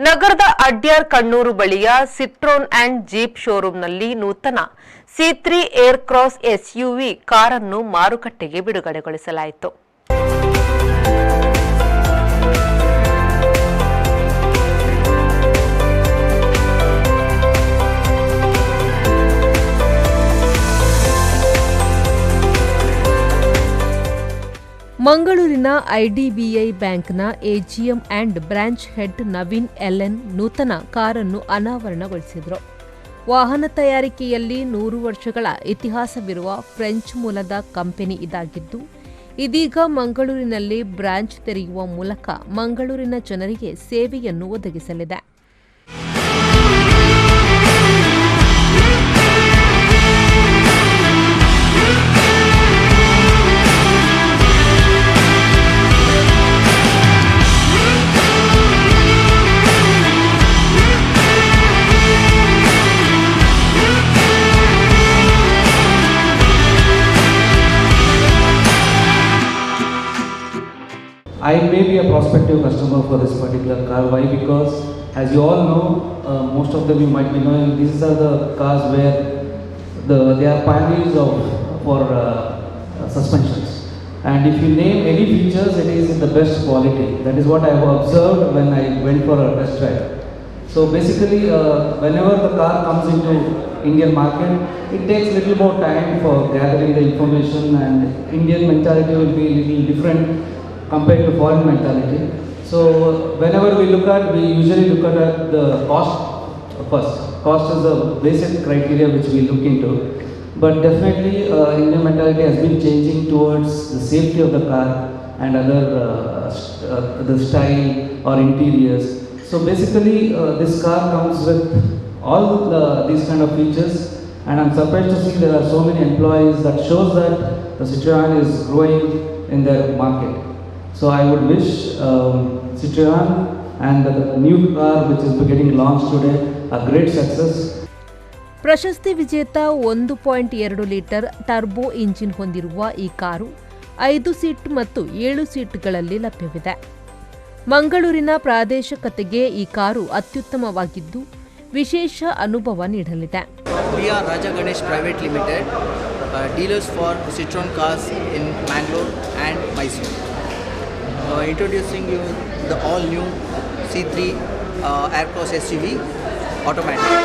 ನಗರದ ಅಡ್ಯಾರ್ ಕಣ್ಣೂರು ಬಳಿಯ ಸಿಟ್ರೋನ್ and jeep ಶೋರೂಂನಲ್ಲಿ ನೂತನ C3 ಏರ್ ಕ್ರಾಸ್ SUV ಕಾರನ್ನು ಮಾರುಕಟ್ಟೆಗೆ ಬಿಡುಗಡೆಗೊಳಿಸಲಾಯಿತು. ಮಂಗಳೂರಿನ IDBI ಬ್ಯಾಂಕ್ನ AGM and branch head Naveen LN ನೂತನ ಕಾರನ್ನು ಅನಾವರಣಗೊಳಿಸಿದರು. ವಾಹನ ತಯಾರಿಕೆಯಲ್ಲಿ 100 ವರ್ಷಗಳ ಇತಿಹಾಸವಿರುವ ಫ್ರೆಂಚ್ ಮೂಲದ ಕಂಪನಿ ಇದಾಗಿದ್ದು, ಇದೀಗ ಮಂಗಳೂರಿನಲ್ಲಿ ಬ್ರಾಂಚ್ ತೆರೆಯುವ ಮೂಲಕ ಮಂಗಳೂರಿನ ಜನರಿಗೆ ಸೇವೆಯನ್ನು ಒದಗಿಸಲಿದೆ. I may be a prospective customer for this particular car. Why? Because as you all know, most of them you might be knowing, these are the cars where they are pioneers for suspensions. And if you name any features, it is in the best quality. That is what I have observed when I went for a test drive. So basically, whenever the car comes into Indian market, it takes little more time for gathering the information, and Indian mentality will be a little different compared to foreign mentality. So whenever we usually look at the cost first. Cost is the basic criteria which we look into. But definitely Indian mentality has been changing towards the safety of the car and other the style or interiors. So basically this car comes with all these kind of features, and I'm surprised to see there are so many employees. That shows that the Citroën is growing in their market. So I would wish Citroën and the new car which is getting launched today a great success. ಪ್ರಶಸ್ತಿ ವಿಜೇತ 1.2 litre turbo engine ಹೊಂದಿರುವ ಈ car 5 seat ಮತ್ತು 7 ಸೀಟ್ಗಳಲ್ಲಿ ಲಭ್ಯವಿದೆ. ಮಂಗಳೂರಿನ ಪ್ರಾದೇಶಿಕತೆಗೆ ಈ car ಅತ್ಯುತ್ತಮವಾಗಿದ್ದು ವಿಶೇಷ ಅನುಭವ ನೀಡಲಿದೆ. We are Raja Ganesh Private Limited, dealers for Citroën cars in Mangalore and Mysore. Introducing you the all-new C3 Aircross SUV automatic.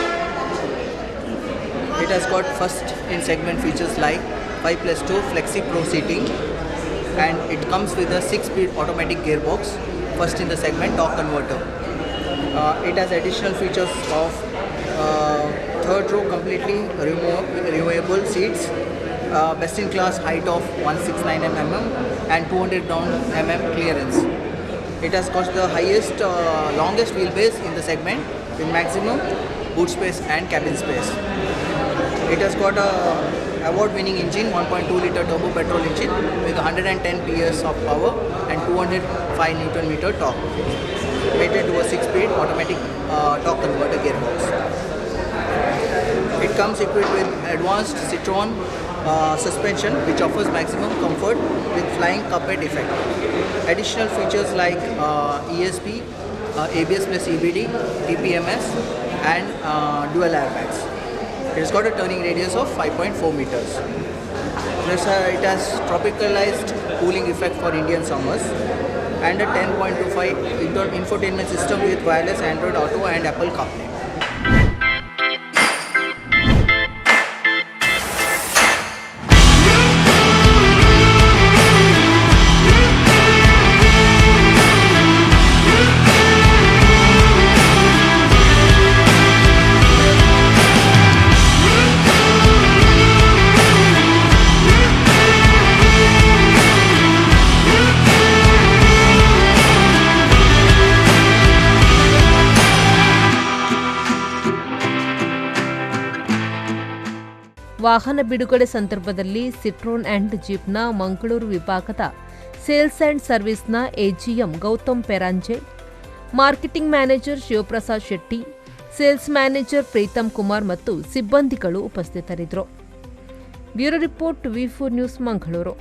It has got first in segment features like 5+2 Flexi Pro seating, and it comes with a 6-speed automatic gearbox, first in the segment torque converter. It has additional features of third row completely removable seats, best in class height of 169 mm and 200 mm clearance. It has got the highest longest wheelbase in the segment with maximum boot space and cabin space. It has got a award winning engine, 1.2 liter turbo petrol engine with 110 PS of power and 205 Nm torque, mated to a 6-speed automatic torque converter gearbox. It comes equipped with advanced Citroën suspension, which offers maximum comfort with flying carpet effect. Additional features like ESP, ABS plus EBD, TPMS and dual airbags. It has got a turning radius of 5.4 meters. It has tropicalized cooling effect for Indian summers and a 10.25 infotainment system with wireless Android Auto and Apple CarPlay. ವಾಹನ ಬಿಡುಗಡೆ ಸಂದರ್ಭದಲ್ಲಿ ಸಿಟ್ರೋನ್ and ಜೀಪ್ನ ಮಂಗಳೂರು ವಿಭಾಗದ sales and ಸರ್ವಿಸ್ನ AGM Gautam Peranje, marketing manager Shivaprasad Shetty, sales manager Preetham Kumar ಮತ್ತು ಸಿಬ್ಬಂದಿಗಳು ಉಪಸ್ಥಿತರಿದ್ದರು. Bureau report V4 news Mangaluru.